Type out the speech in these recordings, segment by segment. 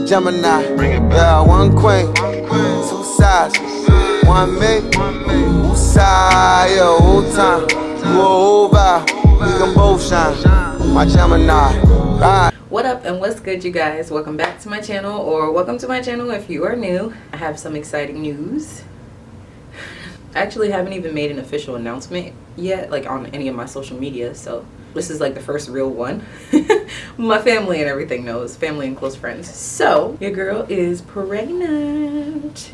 Gemini, yeah, one queen, two sides, one me, who side, yeah, whole time, you a whole vibe, we can both shine, my Gemini, right. What up and what's good, you guys? Welcome back to my channel, or welcome to my channel if you are new. I have some exciting news. I actually haven't even made an official announcement yet, like on any of my social media, so this is like the first real one. My family and everything knows, family and close friends. So your girl is pregnant.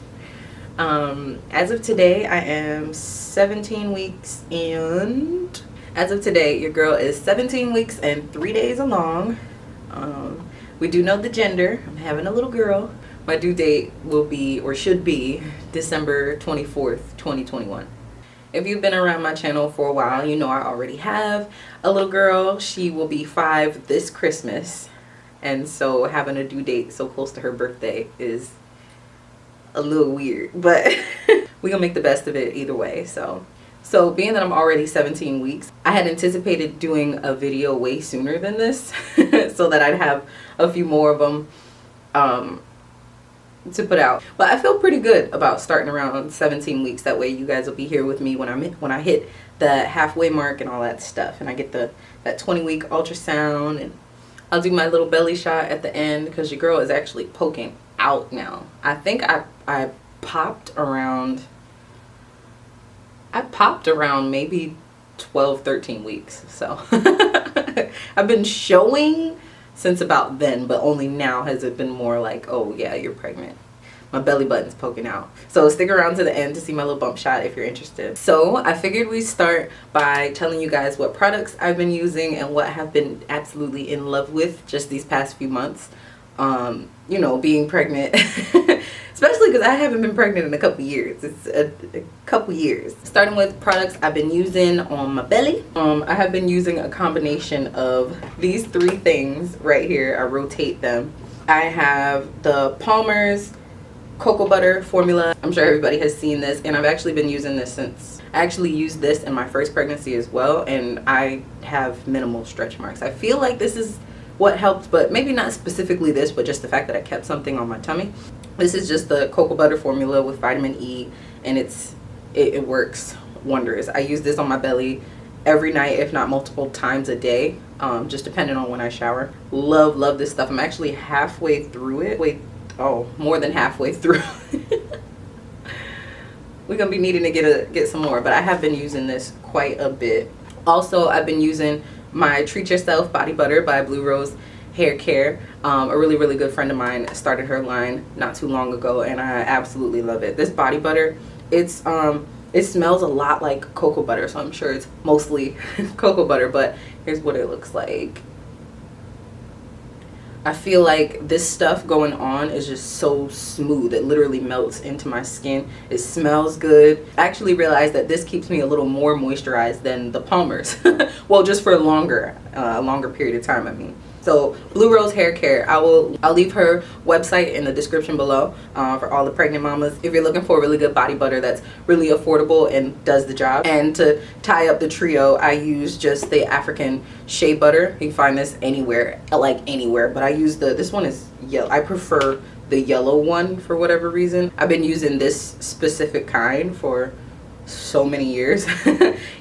As of today, I am 17 weeks and as of today, your girl is 17 weeks and 3 days along. We do know the gender. I'm having a little girl. My due date will be, or should be, December 24th, 2021. If you've been around my channel for a while, you know I already have a little girl. She will be 5 this Christmas. And so having a due date so close to her birthday is a little weird. But we're going to make the best of it either way. So being that I'm already 17 weeks, I had anticipated doing a video way sooner than this so that I'd have a few more of them to put out. But I feel pretty good about starting around 17 weeks. That way you guys will be here with me when I hit the halfway mark and all that stuff, and I get that 20-week ultrasound, and I'll do my little belly shot at the end because your girl is actually poking out now. I think I popped around maybe 12-13 weeks, so I've been showing since about then, but only now has it been more like, oh yeah, you're pregnant. My belly button's poking out. So stick around to the end to see my little bump shot if you're interested. So I figured we'd start by telling you guys what products I've been using and what I have been absolutely in love with just these past few months. You know, being pregnant, especially because I haven't been pregnant in a couple years. It's a couple years. Starting with products I've been using on my belly. I have been using a combination of these 3 things right here. I rotate them. I have the Palmer's cocoa butter formula. I'm sure everybody has seen this, and I've actually been using this since I actually used this in my first pregnancy as well, and I have minimal stretch marks. I feel like this is what helped, but maybe not specifically this, but just the fact that I kept something on my tummy. This is just the cocoa butter formula with vitamin E, and it works wonders. I use this on my belly every night, if not multiple times a day, just depending on when I shower. Love this stuff. I'm actually halfway through it. More than halfway through. We're gonna be needing to get some more, but I have been using this quite a bit. Also, I've been using my Treat Yourself body butter by Blue Rose Hair Care. A really good friend of mine started her line not too long ago, and I absolutely love it. This body butter, it smells a lot like cocoa butter, so I'm sure it's mostly cocoa butter, but here's what it looks like. I feel like this stuff going on is just so smooth. It literally melts into my skin. It smells good. I actually realized that this keeps me a little more moisturized than the Palmer's. Well, just for a longer period of time, I mean. So Blue Rose Hair Care, I'll leave her website in the description below for all the pregnant mamas if you're looking for a really good body butter that's really affordable and does the job. And to tie up the trio, I use just the African shea butter. You can find this anywhere, like anywhere, but I use this one is yellow. I prefer the yellow one for whatever reason. I've been using this specific kind for so many years.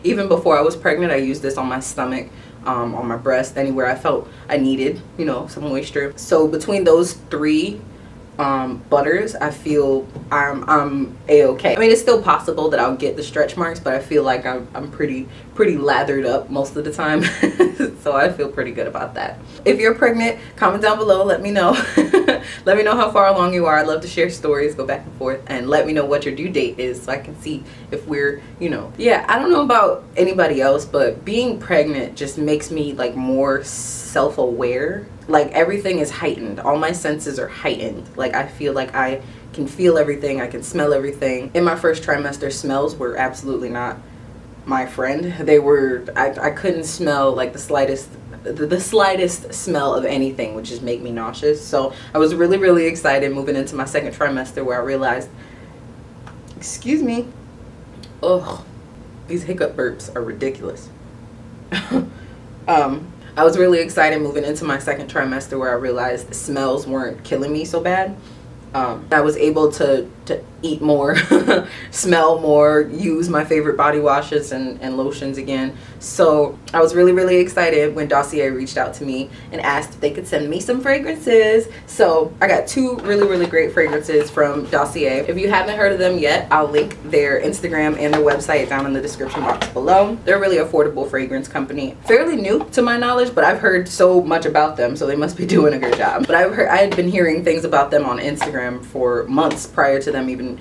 Even before I was pregnant, I used this on my stomach, on my breast, anywhere I felt I needed, you know, some moisture. So between those 3 butters, I feel I'm a-okay. I mean, it's still possible that I'll get the stretch marks, but I feel like I'm pretty lathered up most of the time. So I feel pretty good about that. If you're pregnant, comment down below, let me know. Let me know how far along you are. I'd love to share stories, go back and forth, and let me know what your due date is so I can see if we're, you know. Yeah, I don't know about anybody else, but being pregnant just makes me like more self-aware. Like everything is heightened. All my senses are heightened. Like I feel like I can feel everything. I can smell everything. In my first trimester, smells were absolutely not my friend. They were, I couldn't smell like the slightest smell of anything would just make me nauseous. So I was really excited moving into my second trimester where I realized, excuse me, oh, these hiccup burps are ridiculous. I was really excited moving into my second trimester where I realized the smells weren't killing me so bad. I was able to eat more, smell more, use my favorite body washes and lotions again. So I was really, really excited when Dossier reached out to me and asked if they could send me some fragrances. So I got 2 really, really great fragrances from Dossier. If you haven't heard of them yet, I'll link their Instagram and their website down in the description box below. They're a really affordable fragrance company. Fairly new to my knowledge, but I've heard so much about them, so they must be doing a good job. But I had been hearing things about them on Instagram for months prior to them even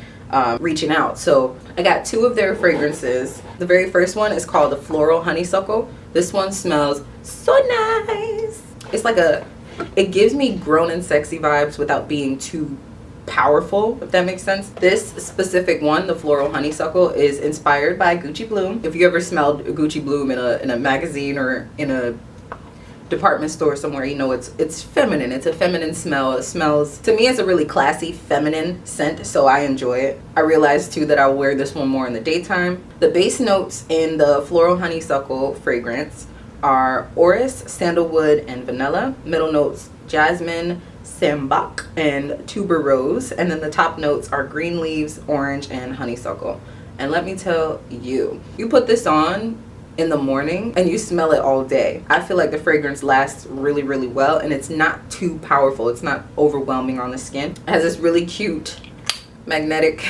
reaching out. So I got 2 of their fragrances. The very first one is called the Floral Honeysuckle. This one smells so nice. It's like it gives me grown and sexy vibes without being too powerful, if that makes sense. This specific one, the Floral Honeysuckle, is inspired by Gucci Bloom. If you ever smelled Gucci Bloom in a magazine or in a department store somewhere, you know it's feminine. It's a feminine smell. It smells, to me, it's a really classy feminine scent, so I enjoy it. I realized too that I'll wear this one more in the daytime. The base notes in the Floral Honeysuckle fragrance are orris, sandalwood, and vanilla. Middle notes jasmine, sambac, and tuberose, and then the top notes are green leaves, orange, and honeysuckle. And let me tell you, you put this on in the morning and you smell it all day. I feel like the fragrance lasts really, really well, and it's not too powerful. It's not overwhelming on the skin. It has this really cute magnetic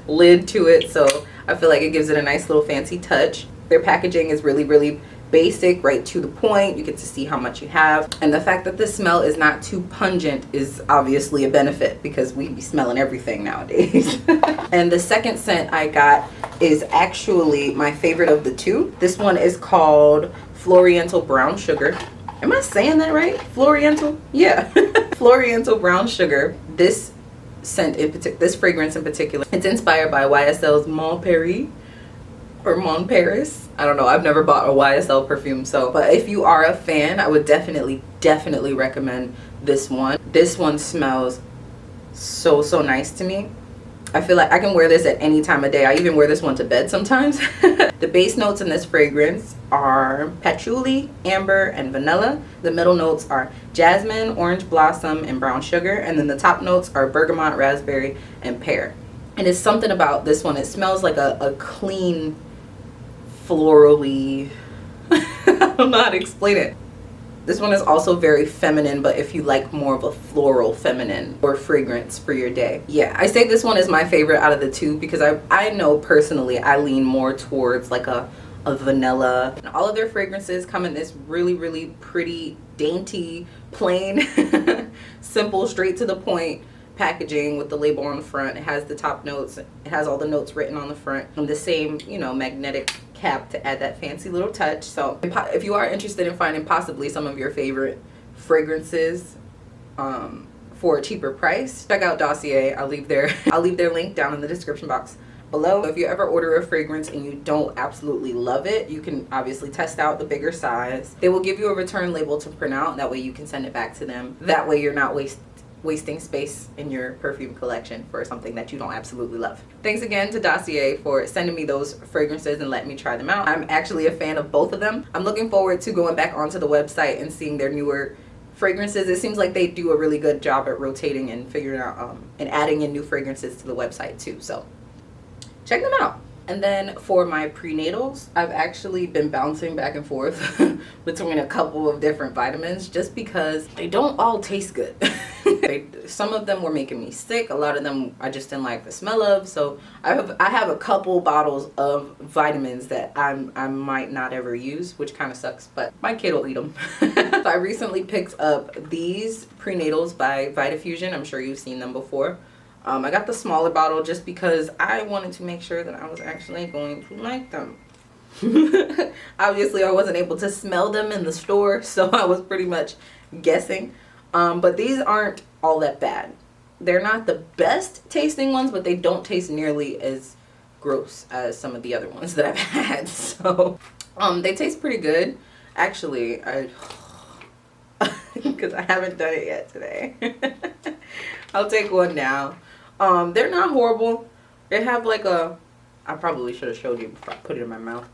lid to it, so I feel like it gives it a nice little fancy touch. Their packaging is really, really basic, right to the point. You get to see how much you have, and the fact that the smell is not too pungent is obviously a benefit because we be smelling everything nowadays. And the second scent I got is actually my favorite of the 2. This one is called Floriental Brown Sugar. Am I saying that right? Floriental? Yeah. Floriental Brown Sugar. This scent in particular, this fragrance in particular, it's inspired by YSL's Mon Paris or Mon Paris. I don't know. I've never bought a YSL perfume, so, but if you are a fan, I would definitely recommend this one. This one smells so nice to me. I feel like I can wear this at any time of day. I even wear this one to bed sometimes. The base notes in this fragrance are patchouli, amber, and vanilla. The middle notes are jasmine, orange blossom, and brown sugar. And then the top notes are bergamot, raspberry, and pear. And it's something about this one. It smells like a clean, florally, I don't know how to explain it. This one is also very feminine, but if you like more of a floral feminine or fragrance for your day. Yeah, I say this one is my favorite out of the 2 because I know personally I lean more towards like a vanilla. And all of their fragrances come in this really, really pretty, dainty, plain, simple, straight to the point packaging with the label on the front. It has the top notes. It has all the notes written on the front and the same, you know, magnetic cap to add that fancy little touch. So if you are interested in finding possibly some of your favorite fragrances for a cheaper price, check out Dossier. I'll leave their link down in the description box below. If you ever order a fragrance and you don't absolutely love it, you can obviously test out the bigger size. They will give you a return label to print out. That way you can send it back to them. That way you're not wasting space in your perfume collection for something that you don't absolutely love. Thanks again to Dossier for sending me those fragrances and letting me try them out. I'm actually a fan of both of them. I'm looking forward to going back onto the website and seeing their newer fragrances. It seems like they do a really good job at rotating and figuring out and adding in new fragrances to the website too, so check them out. And then for my prenatals, I've actually been bouncing back and forth between a couple of different vitamins just because they don't all taste good. Some of them were making me sick. A lot of them I just didn't like the smell of. So I have a couple bottles of vitamins that I might not ever use, which kind of sucks, but my kid will eat them. So I recently picked up these prenatals by Vitafusion. I'm sure you've seen them before. I got the smaller bottle just because I wanted to make sure that I was actually going to like them. Obviously, I wasn't able to smell them in the store, so I was pretty much guessing. But these aren't all that bad. They're not the best tasting ones, but they don't taste nearly as gross as some of the other ones that I've had. So they taste pretty good. Actually, because I haven't done it yet today. I'll take one now. They're not horrible. They have like a, I probably should have showed you before I put it in my mouth.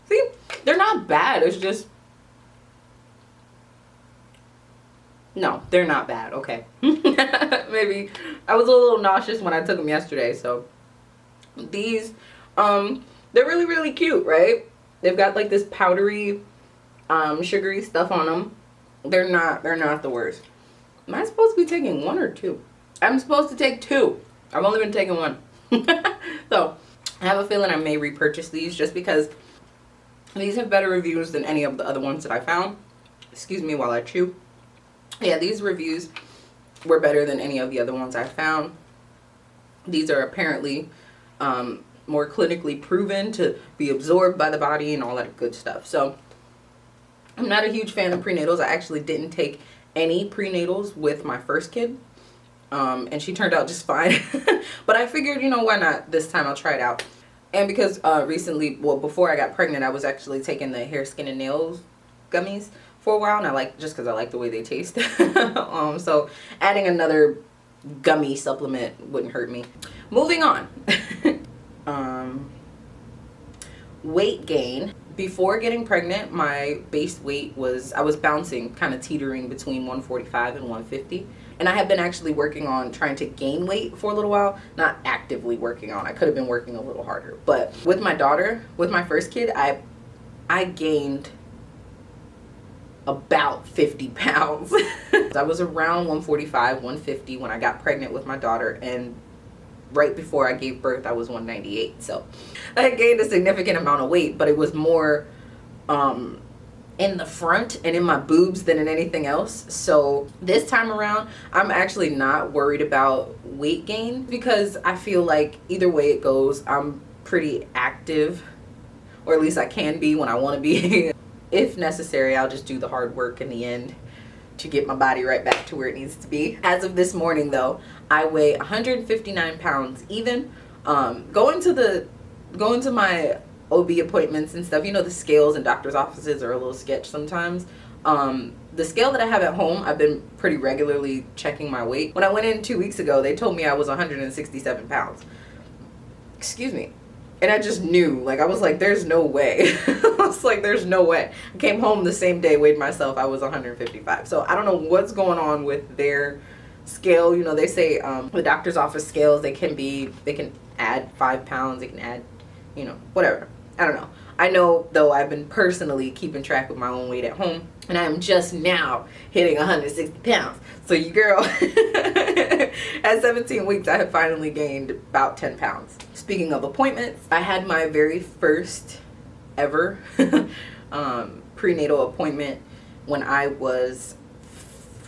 See, they're not bad. It's just, no, they're not bad. Okay. Maybe I was a little nauseous when I took them yesterday. So these, they're really, really cute, right? They've got like this powdery, sugary stuff on them. They're not the worst. Am I supposed to be taking one or two? I'm supposed to take two. I've only been taking one. So I have a feeling I may repurchase these just because these have better reviews than any of the other ones that I found. Excuse me while I chew. Yeah, these reviews were better than any of the other ones I found. These are apparently more clinically proven to be absorbed by the body and all that good stuff. So I'm not a huge fan of prenatals. I actually didn't take any prenatals with my first kid. And she turned out just fine. But I figured, you know, why not? This time I'll try it out. And because recently, well, before I got pregnant, I was actually taking the hair, skin, and nails gummies for a while. And I like, just because I like the way they taste. So adding another gummy supplement wouldn't hurt me. Moving on. Weight gain. Before getting pregnant, my base weight was, I was bouncing, kind of teetering between 145 and 150. And I have been actually working on trying to gain weight for a little while. Not actively working on. I could have been working a little harder. But with my daughter, with my first kid, I gained about 50 pounds. I was around 145, 150 when I got pregnant with my daughter. And right before I gave birth, I was 198. So I gained a significant amount of weight, but it was more in the front and in my boobs than in anything else. So this time around, I'm actually not worried about weight gain because I feel like either way it goes, I'm pretty active, or at least I can be when I want to be. If necessary, I'll just do the hard work in the end to get my body right back to where it needs to be. As of this morning though, I weigh 159 pounds even. Going to my OB appointments and stuff, you know, the scales in doctor's offices are a little sketch sometimes. The scale that I have at home, I've been pretty regularly checking my weight. When I went in 2 weeks ago, they told me I was 167 pounds. Excuse me. And I just knew, like, I was like, there's no way. I was like, there's no way. I came home the same day, weighed myself, I was 155. So I don't know what's going on with their scale. You know, they say the doctor's office scales, they can add 5 pounds, they can add, you know, whatever. I don't know. I know, though, I've been personally keeping track of my own weight at home, and I am just now hitting 160 pounds. So you girl, at 17 weeks, I have finally gained about 10 pounds. Speaking of appointments, I had my very first ever prenatal appointment when I was,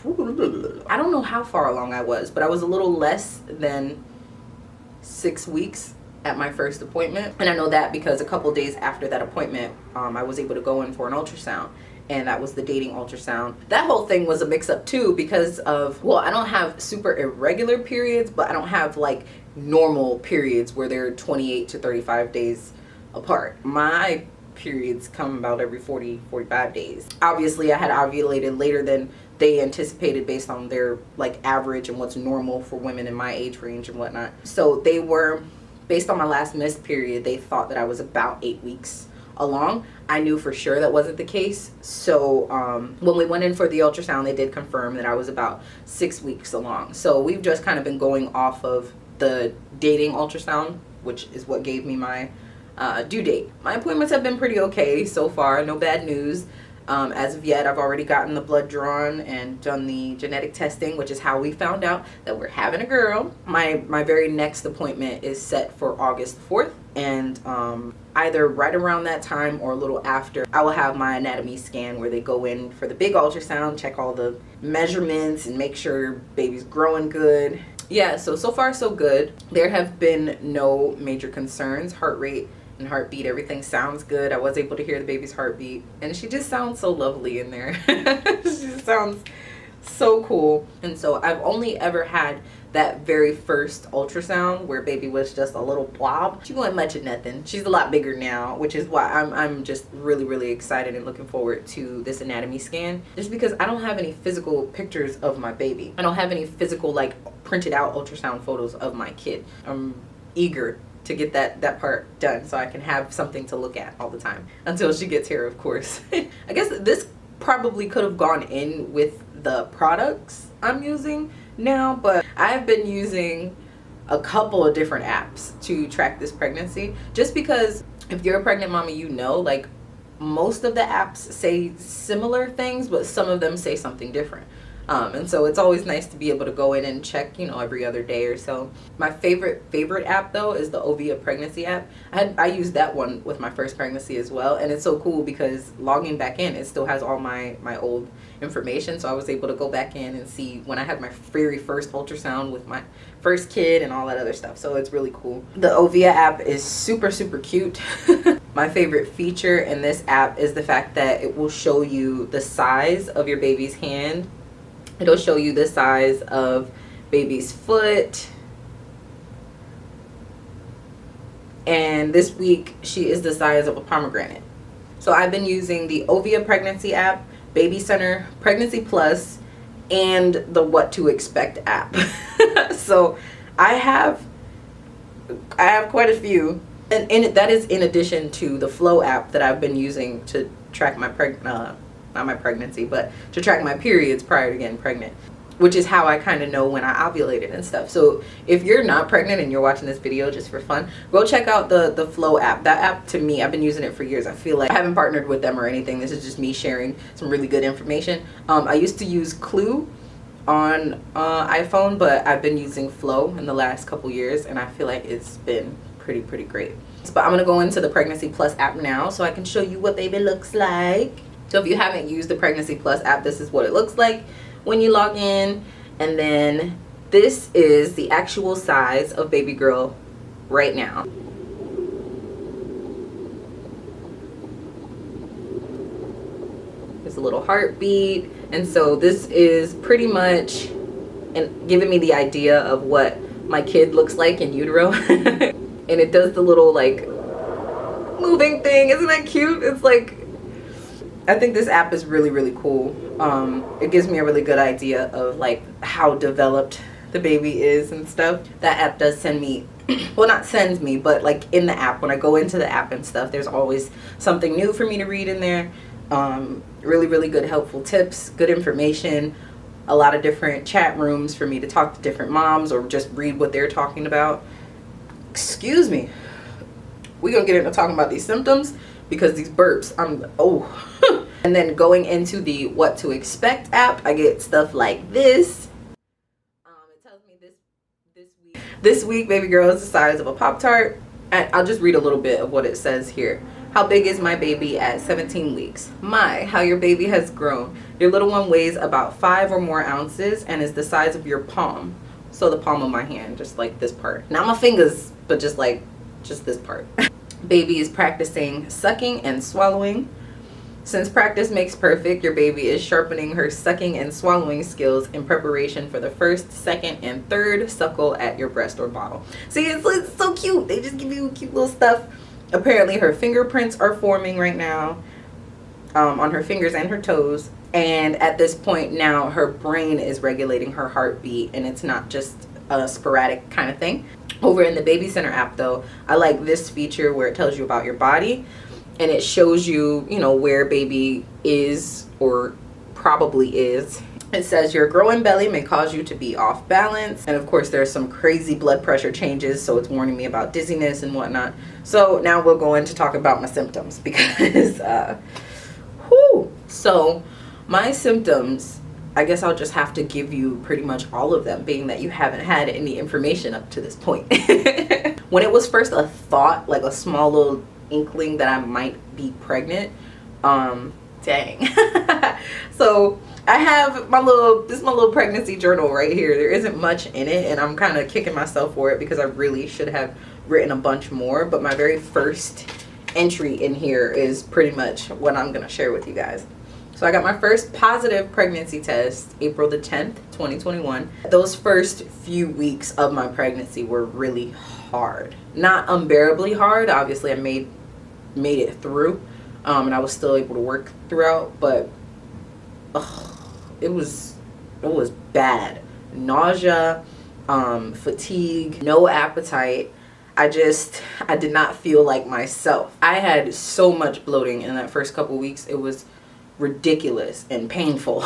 I don't know how far along I was, but I was a little less than 6 weeks at my first appointment. And I know that because a couple days after that appointment, I was able to go in for an ultrasound, and that was the dating ultrasound. That whole thing was a mix-up too because of, well, I don't have super irregular periods, but I don't have like normal periods where they're 28 to 35 days apart. My periods come about every 45 days. Obviously I had ovulated later than they anticipated based on their like average and what's normal for women in my age range and whatnot. So they were, based on my last missed period, they thought that I was about 8 weeks along. I knew for sure that wasn't the case. So when we went in for the ultrasound, they did confirm that I was about 6 weeks along. So we've just kind of been going off of the dating ultrasound, which is what gave me my due date. My appointments have been pretty okay so far. No bad news. As of yet, I've already gotten the blood drawn and done the genetic testing, which is how we found out that we're having a girl. My very next appointment is set for August 4th, and either right around that time or a little after, I will have my anatomy scan where they go in for the big ultrasound, check all the measurements and make sure baby's growing good. Yeah, so far so good. There have been no major concerns. Heart rate and heartbeat, everything sounds good. I was able to hear the baby's heartbeat, and she just sounds so lovely in there. She sounds so cool. And so I've only ever had that very first ultrasound where baby was just a little blob. She wasn't much of nothing. She's a lot bigger now, which is why I'm just really excited and looking forward to this anatomy scan, just because I don't have any physical pictures of my baby. I don't have any physical like printed out ultrasound photos of my kid. I'm eager to get that part done so I can have something to look at all the time until she gets here, of course. I guess this probably could have gone in with the products I'm using now, but I've been using a couple of different apps to track this pregnancy, just because if you're a pregnant mommy, you know, like most of the apps say similar things, but some of them say something different. And so it's always nice to be able to go in and check, you know, every other day or so. My favorite app though is the Ovia pregnancy app. I used that one with my first pregnancy as well, and it's so cool because logging back in, it still has all my old information. So I was able to go back in and see when I had my very first ultrasound with my first kid and all that other stuff. So it's really cool. The Ovia app is super cute. My favorite feature in this app is the fact that it will show you the size of your baby's hand. It'll show you the size of baby's foot. And this week, she is the size of a pomegranate. So I've been using the Ovia pregnancy app, Baby Center, Pregnancy Plus, and the What to Expect app. So I have quite a few. And that is in addition to the Flow app that I've been using to track my not my pregnancy, but to track my periods prior to getting pregnant, which is how I kind of know when I ovulated and stuff. So if you're not pregnant and you're watching this video just for fun, go check out the Flow app. That app, to me, I've been using it for years. I feel like I haven't partnered with them or anything. This is just me sharing some really good information. I used to use Clue on iPhone, but I've been using Flow in the last couple years, and I feel like it's been pretty great. But I'm gonna go into the Pregnancy Plus app now so I can show you what baby looks like. So if you haven't used the Pregnancy Plus app, this is what it looks like when you log in. And then this is the actual size of baby girl right now. There's a little heartbeat. And so this is pretty much giving me the idea of what my kid looks like in utero. And it does the little like moving thing. Isn't that cute? It's like, I think this app is really cool. It gives me a really good idea of like how developed the baby is and stuff. That app does send me, well, not sends me, but like in the app, when I go into the app and stuff, there's always something new for me to read in there. Really good helpful tips, good information, a lot of different chat rooms for me to talk to different moms or just read what they're talking about. Excuse me. We're gonna get into talking about these symptoms because these burps, And then going into the What to Expect app, I get stuff like this. It tells me this week baby girl is the size of a Pop-Tart. And I'll just read a little bit of what it says here. How big is my baby at 17 weeks? My, how your baby has grown. Your little one weighs about 5 or more ounces and is the size of your palm. So the palm of my hand, just like this part. Not my fingers, but just this part. Baby is practicing sucking and swallowing. Since practice makes perfect, your baby is sharpening her sucking and swallowing skills in preparation for the first, second, and third suckle at your breast or bottle. See, it's so cute. They just give you cute little stuff. Apparently her fingerprints are forming right now on her fingers and her toes. And at this point now, her brain is regulating her heartbeat, and it's not just a sporadic kind of thing. Over in the Baby Center app though, I like this feature where it tells you about your body. And it shows you, you know, where baby is or probably is. It says your growing belly may cause you to be off balance. And of course, there's some crazy blood pressure changes. So it's warning me about dizziness and whatnot. So now we'll go in to talk about my symptoms because, So my symptoms, I guess I'll just have to give you pretty much all of them, being that you haven't had any information up to this point. When it was first a thought, like a small little inkling that I might be pregnant, dang. So I have my little pregnancy journal right here. There isn't much in it, and I'm kind of kicking myself for it because I really should have written a bunch more, but my very first entry in here is pretty much what I'm gonna share with you guys. So I got my first positive pregnancy test April the 10th, 2021. Those first few weeks of my pregnancy were really hard. Not unbearably hard. Obviously I made it through, and I was still able to work throughout, but it was bad. Nausea, fatigue, no appetite. I did not feel like myself. I had so much bloating in that first couple weeks. It was ridiculous and painful.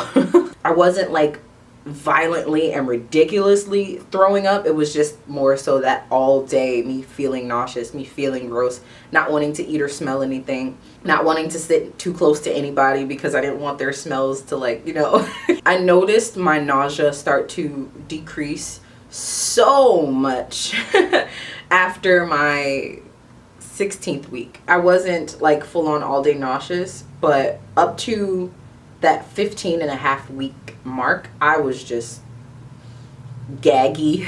I wasn't like violently and ridiculously throwing up. It was just more so that all day me feeling nauseous, me feeling gross, not wanting to eat or smell anything, not wanting to sit too close to anybody because I didn't want their smells to, like, you know. I noticed my nausea start to decrease so much after my 16th week. I wasn't like full on all day nauseous, but up to that 15.5 week mark, I was just gaggy.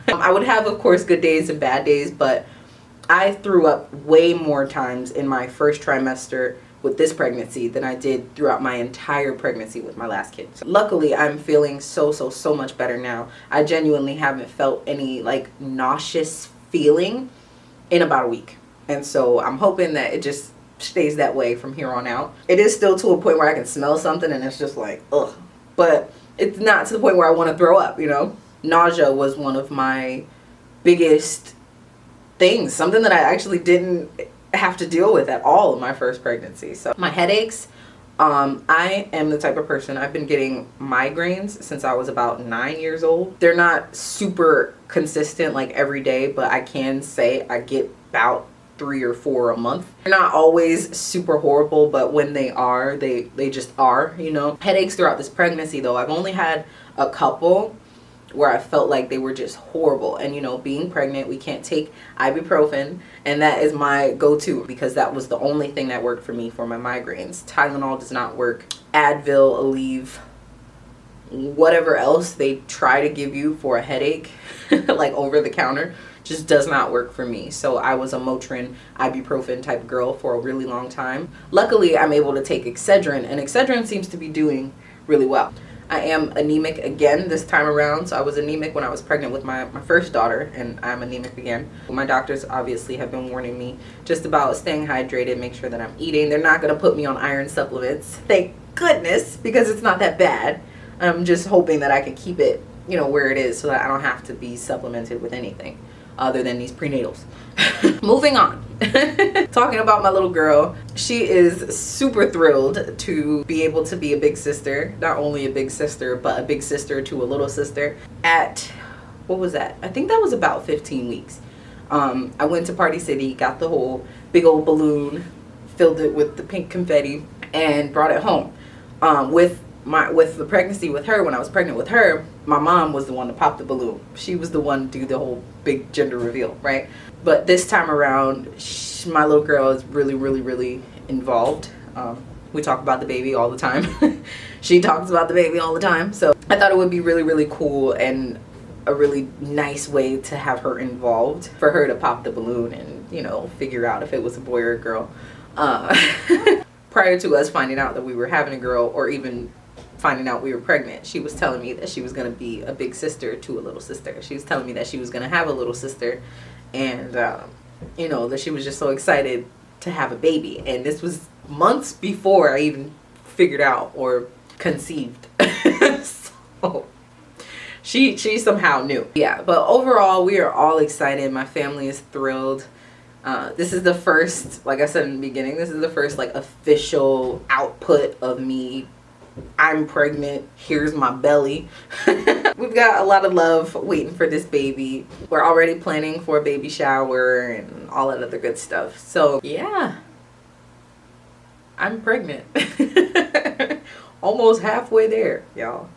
I would have, of course, good days and bad days, but I threw up way more times in my first trimester with this pregnancy than I did throughout my entire pregnancy with my last kid. So luckily, I'm feeling so much better now. I genuinely haven't felt any like nauseous feeling in about a week. And so I'm hoping that it just stays that way from here on out. It is still to a point where I can smell something and it's just like, ugh. But it's not to the point where I want to throw up, you know? Nausea was one of my biggest things. Something that I actually didn't have to deal with at all in my first pregnancy. So my headaches, I am the type of person, I've been getting migraines since I was about 9 years old. They're not super consistent like every day, but I can say I get about 3 or 4 a month. They're not always super horrible, but when they are, they just are, you know. Headaches throughout this pregnancy though, I've only had a couple where I felt like they were just horrible. And you know, being pregnant, we can't take ibuprofen, and that is my go-to because that was the only thing that worked for me for my migraines. Tylenol does not work. Advil, Aleve, whatever else they try to give you for a headache, like over the counter, just does not work for me. So I was a Motrin, ibuprofen type girl for a really long time. Luckily, I'm able to take Excedrin, and Excedrin seems to be doing really well. I am anemic again this time around. So I was anemic when I was pregnant with my first daughter, and I'm anemic again. My doctors obviously have been warning me just about staying hydrated, make sure that I'm eating. They're not going to put me on iron supplements, thank goodness, because it's not that bad. I'm just hoping that I can keep it, you know, where it is so that I don't have to be supplemented with anything other than these prenatals. Moving on. Talking about my little girl, she is super thrilled to be able to be a big sister. Not only a big sister, but a big sister to a little sister at, what was that? I think that was about 15 weeks. I went to Party City, got the whole big old balloon, filled it with the pink confetti, and brought it home. With the pregnancy with her, when I was pregnant with her, my mom was the one to pop the balloon. She was the one to do the whole big gender reveal, right? But this time around, my little girl is really involved. We talk about the baby all the time. She talks about the baby all the time. So I thought it would be really cool and a really nice way to have her involved, for her to pop the balloon and, you know, figure out if it was a boy or a girl. Prior to us finding out that we were having a girl, or even finding out we were pregnant, she was telling me that she was going to be a big sister to a little sister. She was telling me that she was going to have a little sister, and you know, that she was just so excited to have a baby. And this was months before I even figured out or conceived. So she somehow knew. Yeah, but overall, we are all excited. My family is thrilled. This is the first, like I said in the beginning, this is the first like official output of me. I'm pregnant, here's my belly. We've got a lot of love waiting for this baby. We're already planning for a baby shower and all that other good stuff. So yeah, I'm pregnant. Almost halfway there, y'all.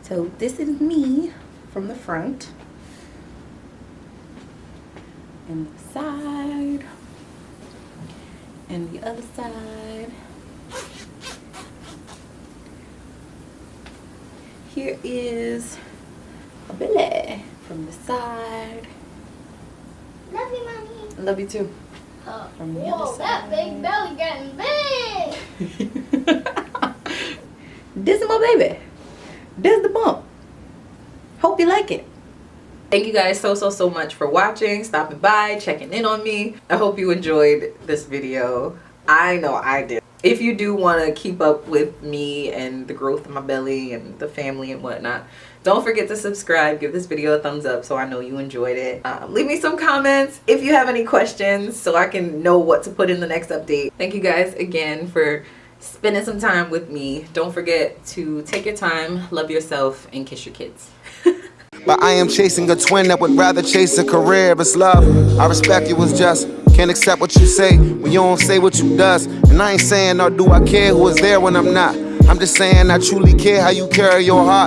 So this is me from the front. And the side. And the other side. Here is a belly from the side. Love you, Mommy. I love you too. From the other Whoa, side. that big belly getting big. This is my baby. This is the bump. Hope you like it. Thank you guys so much for watching, stopping by, checking in on me. I hope you enjoyed this video. I know I did. If you do want to keep up with me and the growth of my belly and the family and whatnot, don't forget to subscribe. Give this video a thumbs up so I know you enjoyed it. Leave me some comments if you have any questions so I can know what to put in the next update. Thank you guys again for spending some time with me. Don't forget to take your time, love yourself, and kiss your kids. But I am chasing a twin that would rather chase a career. If it's love, I respect you as just. Can't accept what you say when you don't say what you does. And I ain't saying, or do I care who is there when I'm not. I'm just saying I truly care how you carry your heart.